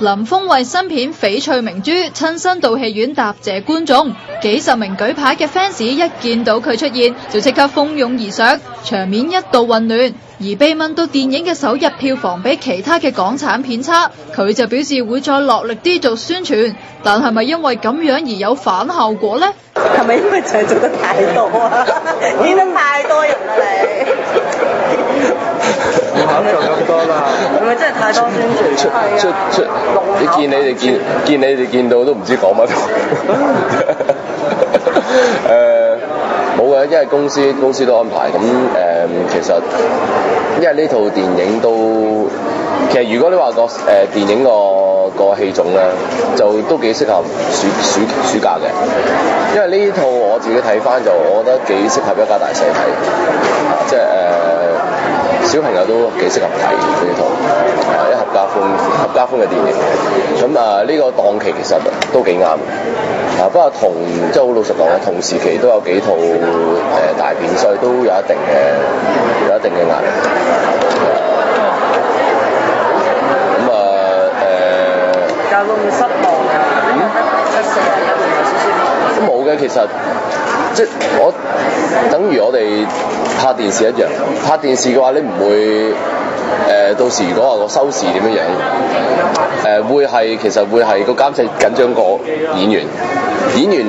林峰為新片《翡翠明珠》親身到戲院答謝觀眾，幾十名舉牌嘅 fans 一見到佢出現就即刻蜂擁而上，場面一度混亂。而被問到電影嘅首日票房比其他嘅港產片差，佢就表示會再落力啲做宣傳，但係咪因為咁樣而有反效果呢？係咪因為就係做得太多啊？見得太多人啦你？唔肯做咁多啦，係咪真係太多宣傳？你見到都唔知講乜。冇嘅，因為公司都安排咁其實因為呢套電影都其實如果你話個電影個戲種咧，就都幾適合暑假嘅，因為呢套我自己睇翻就我覺得幾適合一家大細睇，即係小朋友都幾適合睇呢套，一合家歡嘅電影。咁呢個檔期其實都幾啱。不過即係好老實講，同時期都有幾套大片，所以都有一定嘅壓力。但會唔會失望啊？都冇嘅，其實即係等於我哋拍電視一樣，拍電視嘅話你唔會到時如果話個收視點樣其實會係個監製緊張過演員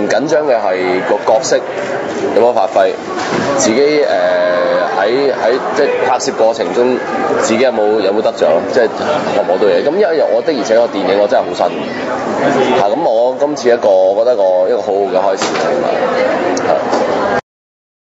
緊張嘅係個角色有冇發揮，自己喺即係拍攝過程中自己有冇得獎，即係學冇到嘢。咁因為我的而且確電影我真係好新咁我今次我覺得一個好好嘅開始係。